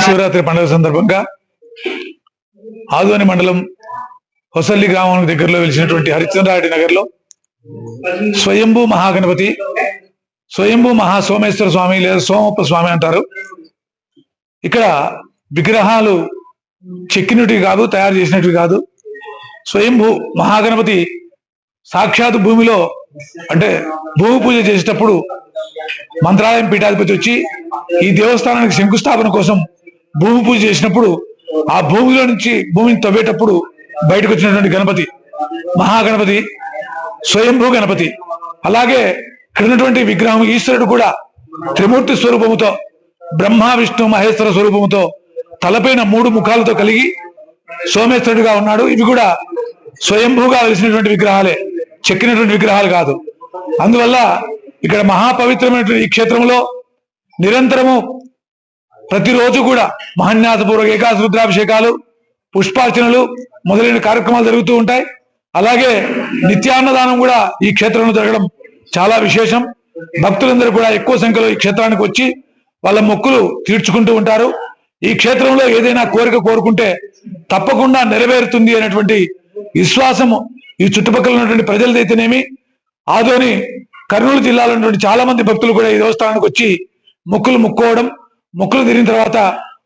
మహాశివరాత్రి పండుగ సందర్భంగా ఆదోని మండలం హొసల్లి గ్రామం దగ్గరలో వెలిసినటువంటి హరిశ్చంద్రారెడ్డి నగర్లో స్వయంభూ మహాగణపతి, స్వయంభూ మహాసోమేశ్వర స్వామి లేదా సోమప్ప స్వామి అంటారు. ఇక్కడ విగ్రహాలు చెక్కినవి కాదు, తయారు చేసినవి కాదు. స్వయంభూ మహాగణపతి సాక్షాత్ భూమిలో, అంటే భూమి పూజ చేసేటప్పుడు మంత్రాలయం పీఠాధిపతి వచ్చి ఈ దేవస్థానానికి శంకుస్థాపన కోసం భూమి పూజ చేసినప్పుడు ఆ భూమిలో నుంచి భూమిని తవ్వేటప్పుడు బయటకు వచ్చినటువంటి గణపతి మహాగణపతి, స్వయంభూ గణపతి. అలాగే ఇక్కడ ఉన్నటువంటి విగ్రహం ఈశ్వరుడు కూడా త్రిమూర్తి స్వరూపముతో, బ్రహ్మ విష్ణు మహేశ్వర స్వరూపముతో, తలపైన 3 ముఖాలతో కలిగి సోమేశ్వరుడుగా ఉన్నాడు. ఇవి కూడా స్వయంభూగా వెలిసినటువంటి విగ్రహాలే, చెక్కినటువంటి విగ్రహాలు కాదు. అందువల్ల ఇక్కడ మహాపవిత్రమైనటువంటి ఈ క్షేత్రంలో నిరంతరము ప్రతిరోజు కూడా మహాన్యాసపూర్వక ఏకాదశ రుద్రాభిషేకాలు, పుష్పార్చనలు మొదలైన కార్యక్రమాలు జరుగుతూ ఉంటాయి. అలాగే నిత్యాన్నదానం కూడా ఈ క్షేత్రంలో జరగడం చాలా విశేషం. భక్తులందరూ కూడా ఎక్కువ సంఖ్యలో ఈ క్షేత్రానికి వచ్చి వాళ్ళ మొక్కులు తీర్చుకుంటూ ఉంటారు. ఈ క్షేత్రంలో ఏదైనా కోరిక కోరుకుంటే తప్పకుండా నెరవేరుతుంది అనేటువంటి విశ్వాసము ఈ చుట్టుపక్కల ఉన్నటువంటి ప్రజలదైతేనేమి, ఆదోని కర్నూలు జిల్లాలో ఉన్నటువంటి చాలా మంది భక్తులు కూడా ఈ దేవస్థానానికి వచ్చి మొక్కులు ముక్కోవడం, మొక్కులు తీరిన తర్వాత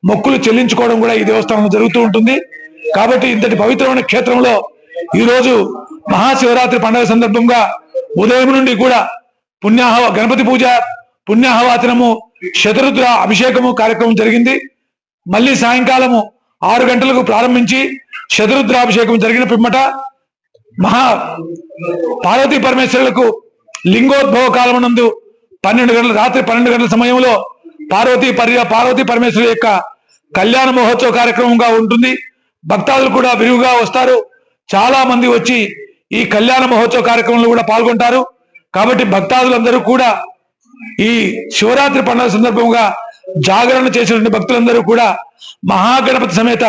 మొక్కులు చెల్లించుకోవడం కూడా ఈ దేవస్థానంలో జరుగుతూ ఉంటుంది. కాబట్టి ఇంతటి పవిత్రమైన క్షేత్రంలో ఈ రోజు మహాశివరాత్రి పండుగ సందర్భంగా ఉదయం నుండి కూడా గణపతి పూజ, పుణ్యాహవాచనము, శతరుద్ర అభిషేకము కార్యక్రమం జరిగింది. మళ్ళీ సాయంకాలము 6 గంటలకు ప్రారంభించి శతరుద్రాభిషేకం జరిగిన పిమ్మట పార్వతీ పరమేశ్వరులకు లింగోద్భవ కాలమునందు 12 గంటల రాత్రి 12 గంటల సమయంలో పార్వతీ పరమేశ్వరు యొక్క కళ్యాణ మహోత్సవ కార్యక్రమంగా ఉంటుంది. భక్తాదులు కూడా విరివిగా వస్తారు. చాలా మంది వచ్చి ఈ కళ్యాణ మహోత్సవ కార్యక్రమంలో కూడా పాల్గొంటారు. కాబట్టి భక్తాదులందరూ కూడా ఈ శివరాత్రి పండుగ సందర్భంగా జాగరణ చేసినటువంటి భక్తులందరూ కూడా మహాగణపతి సమేత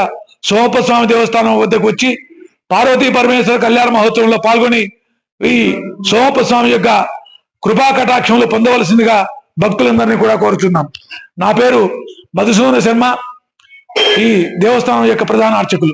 సోమప్ప స్వామి దేవస్థానం వద్దకు వచ్చి పార్వతీ పరమేశ్వర కళ్యాణ మహోత్సవంలో పాల్గొని ఈ సోమప్ప స్వామి యొక్క కృపా కటాక్షంలో పొందవలసిందిగా భక్తులందరినీ కూడా కోరుచున్నాం. నా పేరు మధుసూదన శర్మ, ఈ దేవస్థానం యొక్క ప్రధాన అర్చకులు.